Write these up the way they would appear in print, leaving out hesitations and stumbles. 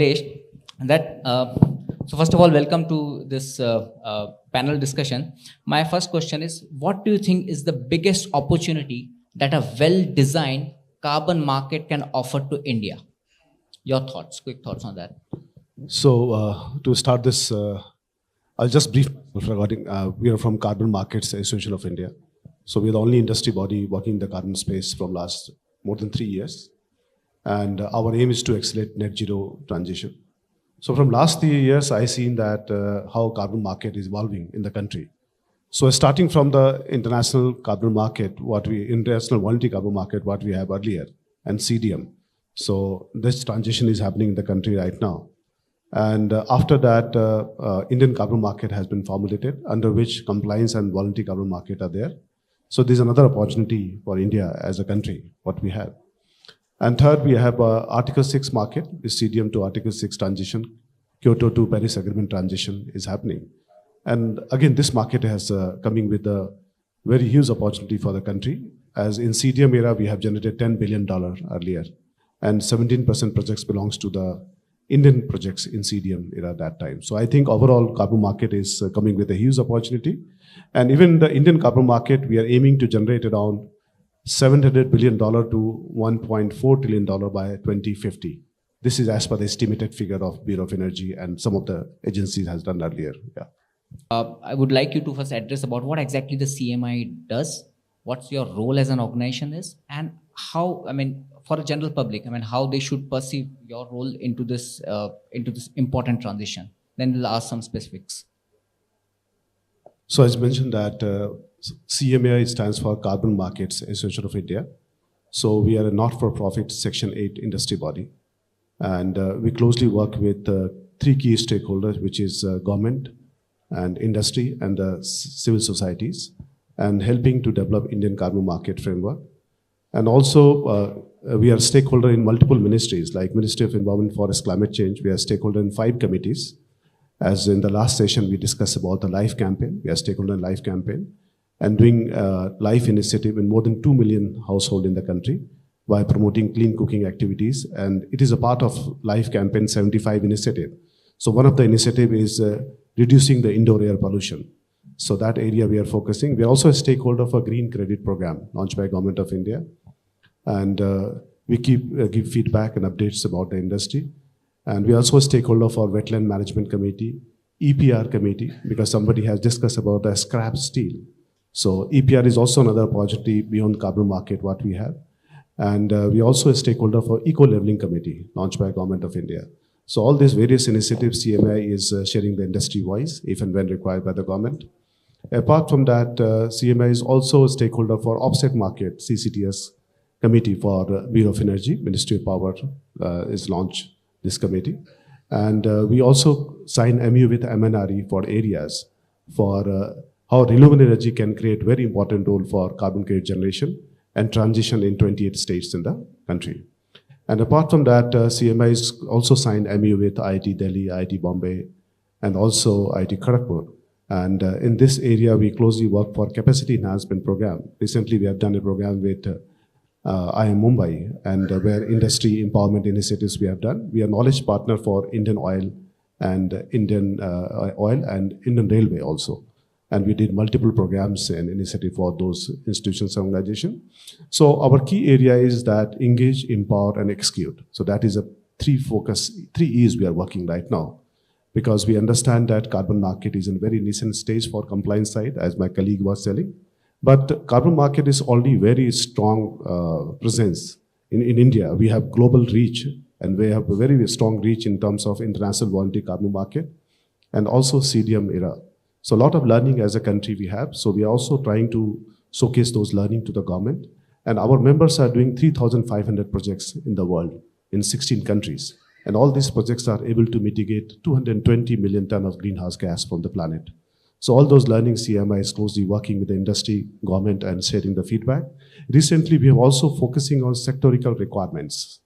that so first of all, welcome to this panel discussion. My first question is, what do you think is the biggest opportunity that a well-designed carbon market can offer to India? Your thoughts, quick thoughts on that. So to start this, I'll just brief regarding, we are from Carbon Markets Association of India. So we're the only industry body working in the carbon space from last more than 3 years. And our aim is to accelerate net zero transition. So from last 3 years, I've seen that how carbon market is evolving in the country. So starting from the international carbon market, international voluntary carbon market, what we have earlier, and CDM. So this transition is happening in the country right now. And after that, Indian carbon market has been formulated, under which compliance and voluntary carbon market are there. So there's another opportunity for India as a country, what we have. And third, we have Article 6 market, is CDM to Article 6 transition. Kyoto to Paris Agreement transition is happening. And again, this market has coming with a very huge opportunity for the country. As in CDM era, we have generated $10 billion earlier. And 17% projects belongs to the Indian projects in CDM era at that time. So I think overall carbon market is coming with a huge opportunity. And even the Indian carbon market, we are aiming to generate around $700 billion to $1.4 trillion by 2050. This is as per the estimated figure of Bureau of Energy and some of the agencies has done earlier. Yeah. I would like you to first address about what exactly the CMI does, what's your role as an organization is, and how, for the general public, how they should perceive your role into this important transition. Then we'll ask some specifics. So as mentioned that CMI stands for Carbon Markets Association of India. So we are a not-for-profit Section 8 industry body. And we closely work with 3 key stakeholders, which is government and industry and civil societies, and helping to develop Indian carbon market framework. And also, we are stakeholder in multiple ministries, like Ministry of Environment, Forest, Climate Change. We are stakeholder in 5 committees. As in the last session, we discussed about the LIFE campaign. We are stakeholder in LIFE campaign and doing LIFE initiative in more than 2 million households in the country by promoting clean cooking activities. And it is a part of LIFE campaign 75 initiative. So one of the initiative is reducing the indoor air pollution. So that area we are focusing. We are also a stakeholder for Green Credit Program launched by Government of India. And we give feedback and updates about the industry. And we are also a stakeholder for Wetland Management Committee, EPR Committee, because somebody has discussed about the scrap steel. So EPR is also another opportunity beyond carbon market what we have. And we are also a stakeholder for Eco-Leveling Committee launched by Government of India. So all these various initiatives, CMI is sharing the industry voice if and when required by the government. Apart from that, CMI is also a stakeholder for Offset Market, CCTS Committee for Bureau of Energy, Ministry of Power is launched this committee. And we also sign MU with MNRE for areas for how renewable energy can create very important role for carbon credit generation and transition in 28 states in the country. And apart from that, CMI is also signed MU with IIT Delhi, IIT Bombay, and also IIT Kharagpur. And in this area, we closely work for capacity enhancement program. Recently, we have done a program with IIM Mumbai, and where industry empowerment initiatives we have done. We are knowledge partner for Indian Oil and Indian Railway also. And we did multiple programs and initiative for those institutions and organizations. So our key area is that engage, empower, and execute. So that is a 3 E's we are working right now. Because we understand that carbon market is in very nascent stage for compliance side, as my colleague was telling. But carbon market is already very strong presence in India. We have global reach, and we have a very strong reach in terms of international voluntary carbon market, and also CDM era. So a lot of learning as a country we have. So we are also trying to showcase those learning to the government. And our members are doing 3,500 projects in the world in 16 countries. And all these projects are able to mitigate 220 million ton of greenhouse gas from the planet. So all those learnings, CMI is closely working with the industry, government, and sharing the feedback. Recently, we have also focusing on sectorial requirements.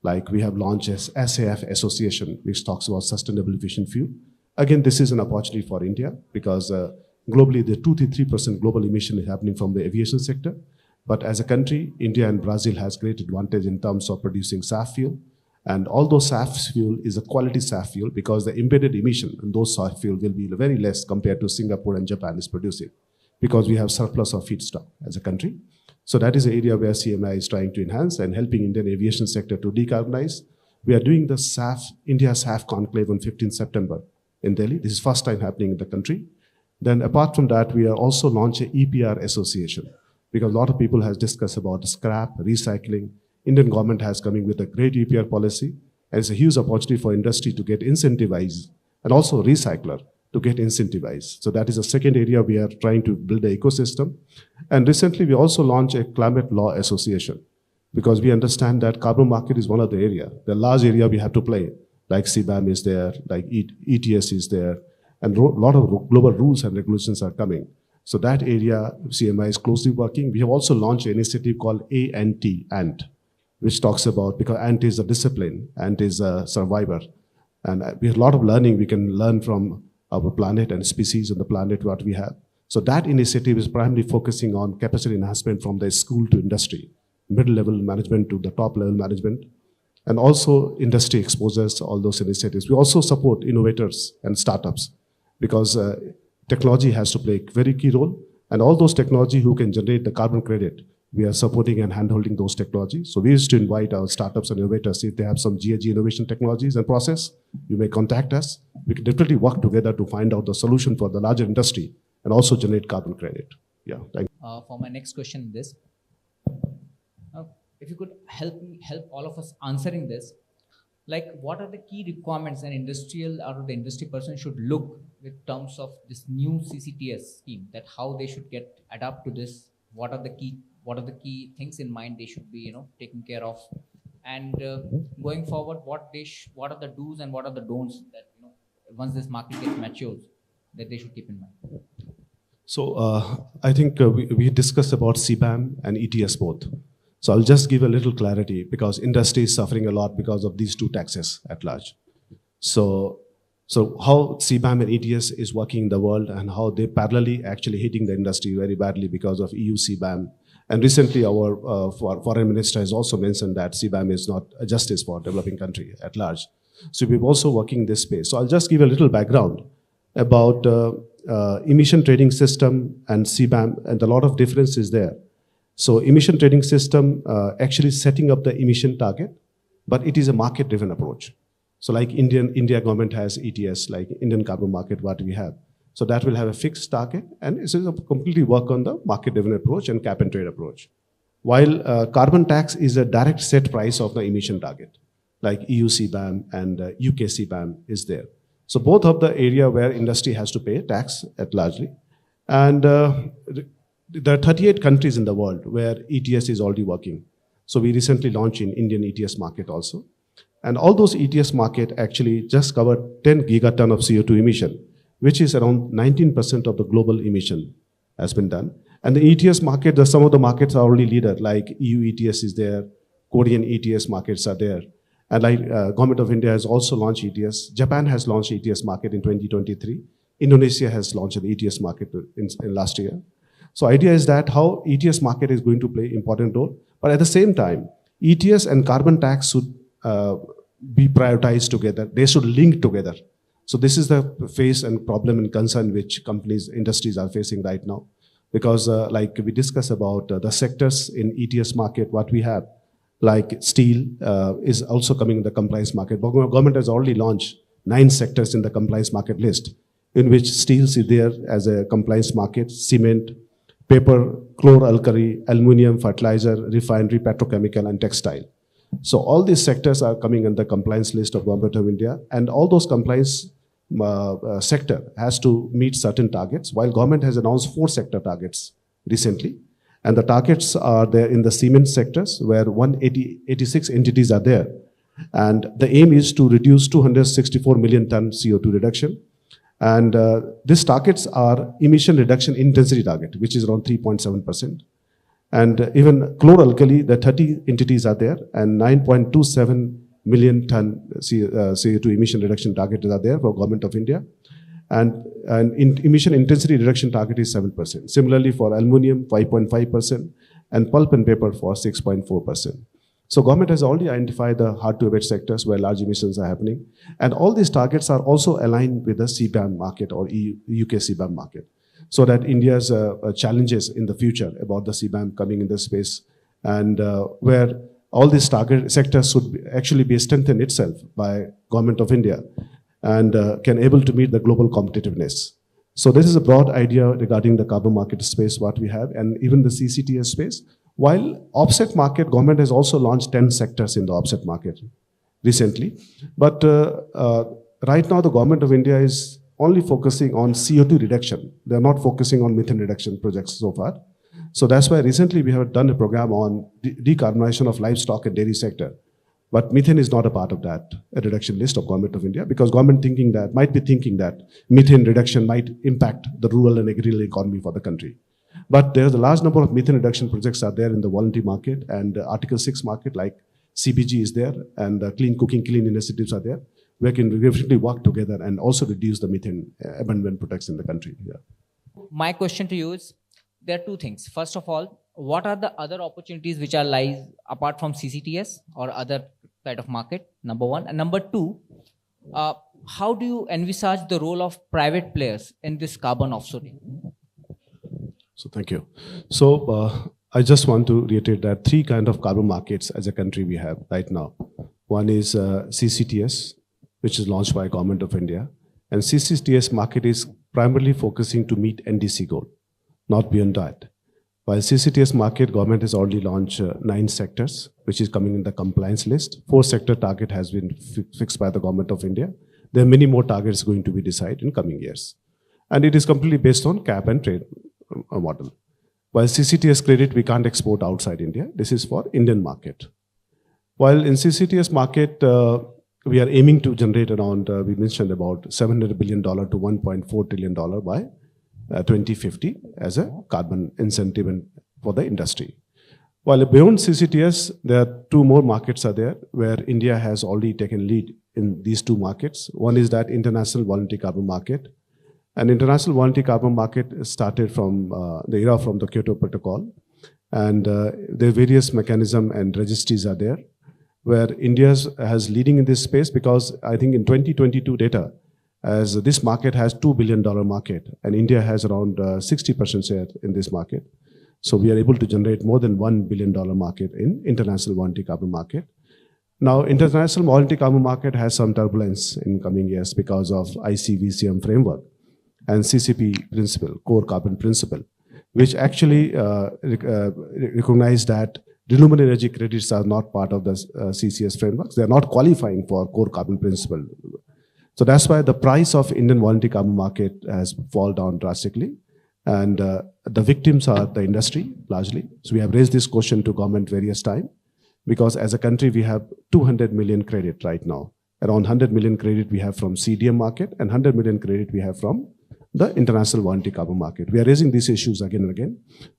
Like we have launched as SAF Association, which talks about sustainable efficient fuel. Again, this is an opportunity for India because globally, the 2-3% global emission is happening from the aviation sector. But as a country, India and Brazil has great advantage in terms of producing SAF fuel. And although SAF fuel is a quality SAF fuel, because the embedded emission in those SAF fuel will be very less compared to Singapore and Japan is producing, because we have surplus of feedstock as a country. So that is an area where CMI is trying to enhance and helping Indian aviation sector to decarbonize. We are doing the SAF, India SAF conclave on 15th September in Delhi. This is first time happening in the country. Then apart from that, we are also launching EPR association, because a lot of people has discussed about scrap, recycling. Indian government has coming with a great EPR policy, and it's a huge opportunity for industry to get incentivized, and also recycler to get incentivized. So that is a second area we are trying to build an ecosystem. And recently we also launched a climate law association, because we understand that carbon market is one of the area, the large area we have to play, like CBAM is there, like ETS is there, and a lot of global rules and regulations are coming. So that area, CMI is closely working. We have also launched an initiative called ANT, which talks about, because ANT is a discipline, ANT is a survivor. And we have a lot of learning we can learn from our planet and species on the planet what we have. So that initiative is primarily focusing on capacity enhancement from the school to industry, middle level management to the top level management, and also industry exposures to all those initiatives. We also support innovators and startups, because technology has to play a very key role, and all those technology who can generate the carbon credit, we are supporting and handholding those technologies. So we used to invite our startups and innovators, if they have some GHG innovation technologies and process, you may contact us. We can definitely work together to find out the solution for the larger industry and also generate carbon credit. Yeah, thank you. For my next question, this, if you could help all of us answering this, like what are the key requirements an industrial or the industry person should look with terms of this new CCTS scheme, that how they should adapt to this, what are the key things in mind they should be taking care of, and going forward, what are the do's and what are the don'ts that once this market gets matures that they should keep in mind. So I think we discussed about CBAM and ETS both. So I'll just give a little clarity, because industry is suffering a lot because of these two taxes at large. So how CBAM and ETS is working in the world, and how they parallelly actually hitting the industry very badly because of EU CBAM. And recently our foreign minister has also mentioned that CBAM is not a justice for developing country at large. So we're also working in this space. So I'll just give a little background about emission trading system and CBAM, and a lot of difference is there. So emission trading system actually setting up the emission target, but it is a market-driven approach. So like India government has ETS, like Indian carbon market, what we have. So that will have a fixed target, and it is a completely work on the market-driven approach and cap and trade approach. While carbon tax is a direct set price of the emission target, like EU CBAM and UK CBAM is there. So both of the area where industry has to pay tax at largely. And there are 38 countries in the world where ETS is already working. So we recently launched in Indian ETS market also. And all those ETS market actually just cover 10 gigaton of CO2 emission, which is around 19% of the global emission has been done. And the ETS market, some of the markets are already leader, like EU ETS is there, Korean ETS markets are there. And like Government of India has also launched ETS. Japan has launched ETS market in 2023. Indonesia has launched an ETS market in last year. So idea is that how ETS market is going to play important role, but at the same time, ETS and carbon tax should be prioritized together. They should link together. So this is the phase and problem and concern which companies, industries are facing right now. Because like we discussed about the sectors in ETS market, what we have, like steel is also coming in the compliance market. Government has already launched 9 sectors in the compliance market list, in which steel is there as a compliance market, cement, paper, chlor-alkali, aluminium, fertilizer, refinery, petrochemical, and textile. So all these sectors are coming in the compliance list of Government of India, and all those compliance sector has to meet certain targets, while government has announced 4 sector targets recently. And the targets are there in the cement sectors, where 186 entities are there. And the aim is to reduce 264 million ton CO2 reduction. And these targets are emission reduction intensity target, which is around 3.7%. And even chlor-alkali, the 30 entities are there, and 9.27 million ton CO2 emission reduction targets are there for Government of India. And emission intensity reduction target is 7%. Similarly for aluminium, 5.5%, and pulp and paper for 6.4%. So government has already identified the hard-to-abate sectors where large emissions are happening. And all these targets are also aligned with the CBAM market or UK CBAM market. So that India's challenges in the future about the CBAM coming in this space, and where all these target sectors should actually be strengthened itself by government of India and can able to meet the global competitiveness. So this is a broad idea regarding the carbon market space, what we have, and even the CCTS space. While offset market, government has also launched 10 sectors in the offset market recently. But right now, the government of India is only focusing on CO2 reduction. They're not focusing on methane reduction projects so far. So that's why recently we have done a program on decarbonization of livestock and dairy sector. But methane is not a part of that reduction list of government of India, because government might be thinking that methane reduction might impact the rural and agrarian economy for the country. But there's a large number of methane reduction projects are there in the voluntary market, and Article 6 market like CBG is there, and clean cooking, clean initiatives are there. We can definitely work together and also reduce the methane abandonment projects in the country. Yeah. My question to you is, there are two things. First of all, what are the other opportunities which are lies apart from CCTS or other kind of market? Number one. And number two, how do you envisage the role of private players in this carbon offshoring? So thank you. So I just want to reiterate that three kind of carbon markets as a country we have right now. One is CCTS, which is launched by Government of India. And CCTS market is primarily focusing to meet NDC goal, not beyond that. While CCTS market, government has already launched 9 sectors, which is coming in the compliance list. 4 sector target has been fixed by the Government of India. There are many more targets going to be decided in coming years. And it is completely based on cap and trade model. While CCTS credit, we can't export outside India. This is for Indian market. While in CCTS market, we are aiming to generate around, we mentioned about $700 billion to $1.4 trillion by 2050 as a carbon incentive for the industry. While beyond CCTS, there are 2 more markets are there where India has already taken lead in these 2 markets. One is that international voluntary carbon market. And international voluntary carbon market started from the era from the Kyoto Protocol. And there are various mechanisms and registries are there where India has leading in this space, because I think in 2022 data, as this market has $2 billion market, and India has around 60% share in this market. So we are able to generate more than $1 billion market in international voluntary carbon market. Now, international voluntary carbon market has some turbulence in coming years because of ICVCM framework and CCP principle, core carbon principle, which actually recognize that renewable energy credits are not part of the CCS frameworks. They are not qualifying for core carbon principle. So that's why the price of Indian voluntary carbon market has fallen down drastically. And the victims are the industry, largely. So we have raised this question to government various times, because as a country, we have 200 million credit right now. Around 100 million credit we have from CDM market, and 100 million credit we have from the international voluntary carbon market. We are raising these issues again and again.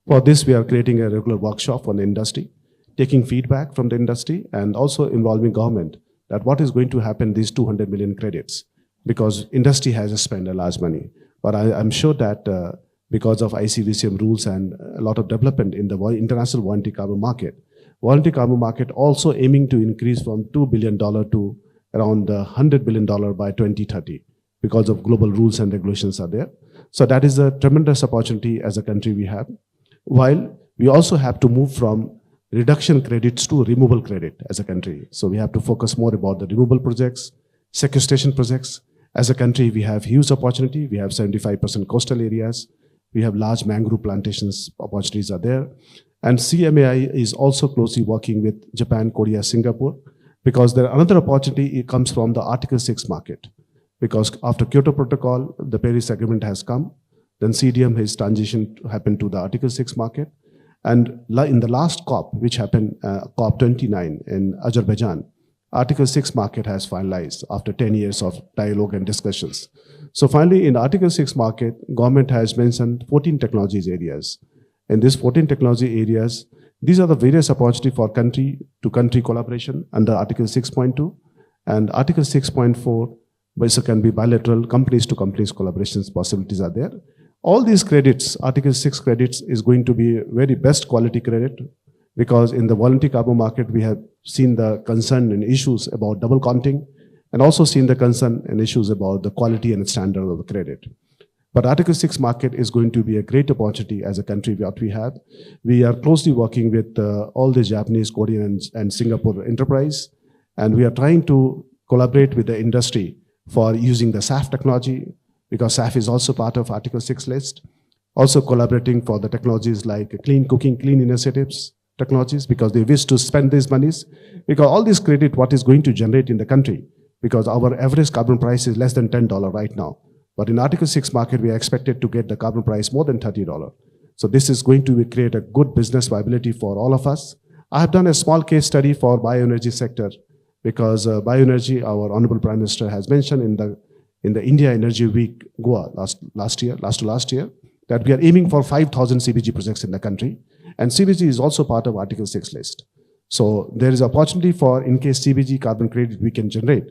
For this, we are creating a regular workshop on the industry, taking feedback from the industry, and also involving government that what is going to happen these 200 million credits, because industry has spent a large money. But I'm sure that because of ICVCM rules and a lot of development in the international voluntary carbon market also aiming to increase from $2 billion to around $100 billion by 2030, because of global rules and regulations are there. So that is a tremendous opportunity as a country we have. While we also have to move from reduction credits to removal credit as a country. So we have to focus more about the renewable projects, sequestration projects. As a country, we have huge opportunity. We have 75% coastal areas. We have large mangrove plantations, opportunities are there. And CMAI is also closely working with Japan, Korea, Singapore, because there another opportunity it comes from the Article 6 market. Because after Kyoto Protocol, the Paris Agreement has come, then CDM has transitioned to happen to the Article 6 market. And in the last COP, which happened, COP 29 in Azerbaijan, Article 6 market has finalized after 10 years of dialogue and discussions. So finally, in Article 6 market, government has mentioned 14 technologies areas. In these 14 technology areas, these are the various opportunities for country-to-country collaboration under Article 6.2 and Article 6.4, which can be bilateral companies-to-companies collaborations possibilities are there. All these credits, Article 6 credits, is going to be very best quality credit, because in the voluntary carbon market, we have seen the concern and issues about double counting, and also seen the concern and issues about the quality and standard of the credit. But Article 6 market is going to be a great opportunity as a country what we have. We are closely working with all the Japanese, Korean, and Singapore enterprise, and we are trying to collaborate with the industry for using the SAF technology, because SAF is also part of Article 6 list. Also collaborating for the technologies like clean cooking, clean initiatives technologies, because they wish to spend these monies, because all this credit what is going to generate in the country, because our average carbon price is less than $10 right now. But in Article 6 market, we are expected to get the carbon price more than $30. So this is going to create a good business viability for all of us. I have done a small case study for bioenergy sector, because bioenergy, our Honorable Prime Minister has mentioned in the India Energy Week Goa last year, that we are aiming for 5,000 CBG projects in the country. And CBG is also part of Article 6 list. So there is opportunity for, in case CBG carbon credit we can generate,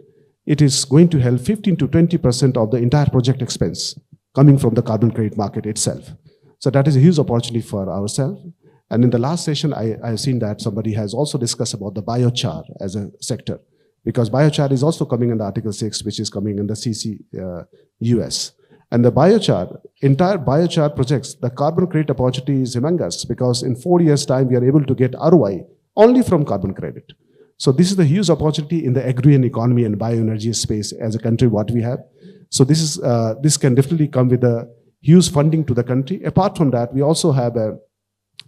it is going to help 15 to 20% of the entire project expense coming from the carbon credit market itself. So that is a huge opportunity for ourselves. And in the last session, I have seen that somebody has also discussed about the biochar as a sector, because biochar is also coming under Article 6, which is coming in the CCUS. And the entire biochar projects, the carbon credit opportunity is humongous, because in 4 years' time, we are able to get ROI only from carbon credit. So this is the huge opportunity in the agrarian economy and bioenergy space as a country what we have. So this can definitely come with a huge funding to the country. Apart from that, we also have a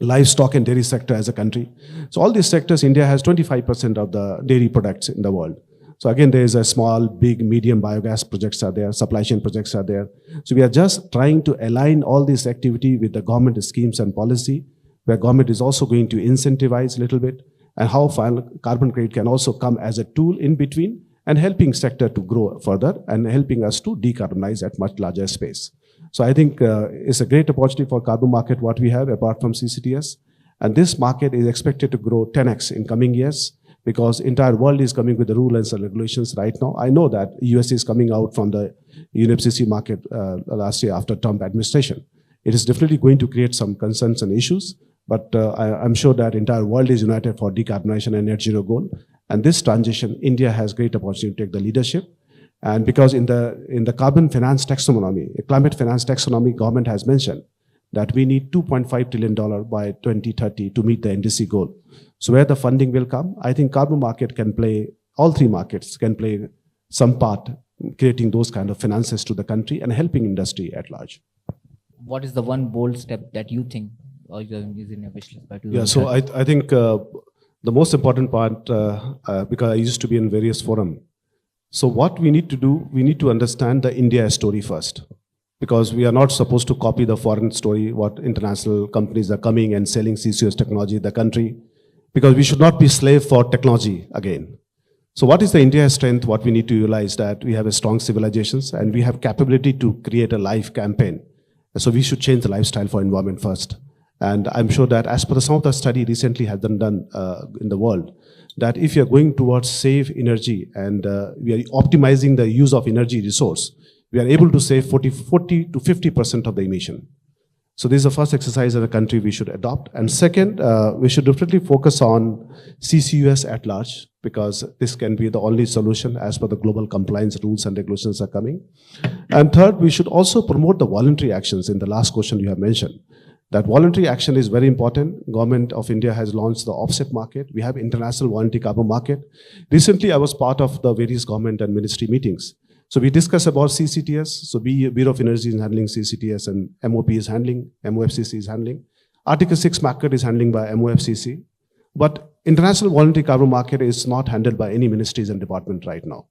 livestock and dairy sector as a country. So all these sectors, India has 25% of the dairy products in the world. So again, there is a small, big, medium biogas projects are there, supply chain projects are there. So we are just trying to align all this activity with the government schemes and policy, where government is also going to incentivize a little bit, and how carbon credit can also come as a tool in between and helping sector to grow further and helping us to decarbonize at much larger space. So I think it's a great opportunity for carbon market what we have apart from CCTS. And this market is expected to grow 10x in coming years, because entire world is coming with the rules and regulations right now. I know that US is coming out from the UNFCCC market last year after Trump administration. It is definitely going to create some concerns and issues, but I'm sure that entire world is united for decarbonization and net zero goal. And this transition, India has great opportunity to take the leadership. And because in the carbon finance taxonomy, climate finance taxonomy, government has mentioned that we need $2.5 trillion by 2030 to meet the NDC goal. So where the funding will come, I think carbon market can play, all three markets can play some part in creating those kind of finances to the country and helping industry at large. What is the one bold step that you think or is in your wish list by 2030? Yeah, so I think the most important part, because I used to be in various forums, so what we need to do, we need to understand the India story first, because we are not supposed to copy the foreign story, what international companies are coming and selling CCUS technology in the country, because we should not be slave for technology again. So what is the India strength? What we need to realize that we have a strong civilizations and we have capability to create a life campaign. So we should change the lifestyle for environment first. And I'm sure that as per some of the study recently has been done in the world, that if you're going towards safe energy and we are optimizing the use of energy resource, we are able to save 40 to 50% of the emission. So this is the first exercise as a country we should adopt. And second, we should definitely focus on CCUS at large, because this can be the only solution as per the global compliance rules and regulations are coming. And third, we should also promote the voluntary actions in the last question you have mentioned. That voluntary action is very important. Government of India has launched the offset market. We have international voluntary carbon market. Recently, I was part of the various government and ministry meetings. So we discussed about CCTS. So Bureau of Energy is handling CCTS and MOP is handling, MOFCC is handling. Article 6 market is handling by MOFCC. But international voluntary carbon market is not handled by any ministries and department right now,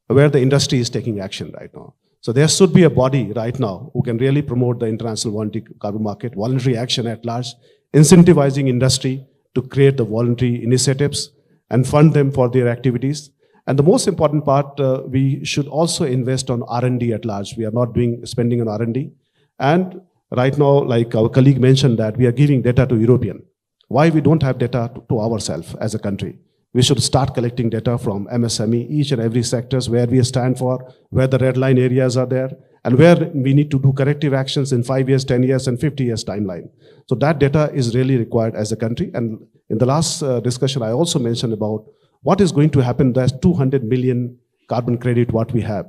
where the industry is taking action right now. So there should be a body right now who can really promote the international voluntary carbon market, voluntary action at large, incentivizing industry to create the voluntary initiatives and fund them for their activities. And the most important part, we should also invest on R&D at large. We are not spending on R&D. And right now, like our colleague mentioned that we are giving data to European. Why we don't have data to ourselves as a country? We should start collecting data from MSME, each and every sectors where we stand for, where the red line areas are there, and where we need to do corrective actions in 5 years, 10 years, and 50 years timeline. So that data is really required as a country. And in the last discussion, I also mentioned about what is going to happen? There's 200 million carbon credit what we have.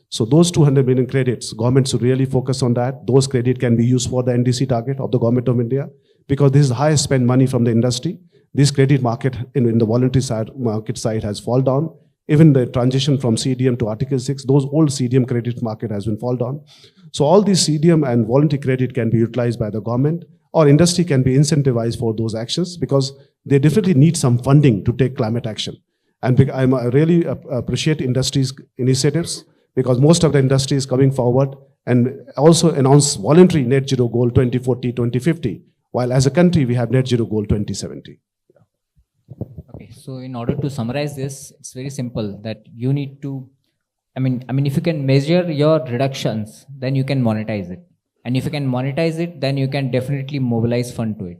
So those 200 million credits, government should really focus on that. Those credit can be used for the NDC target of the government of India, because this is highest spend money from the industry. This credit market in the voluntary side, market side has fallen down. Even the transition from CDM to Article 6, those old CDM credit market has been fall down. So all these CDM and voluntary credit can be utilized by the government, or industry can be incentivized for those actions, because they definitely need some funding to take climate action. And I really appreciate industry's initiatives, because most of the industry is coming forward and also announce voluntary net zero goal 2040, 2050, while as a country we have net zero goal 2070. Okay, so in order to summarize this, it's very simple that you need to, I mean, if you can measure your reductions, then you can monetize it. And if you can monetize it, then you can definitely mobilize fund to it.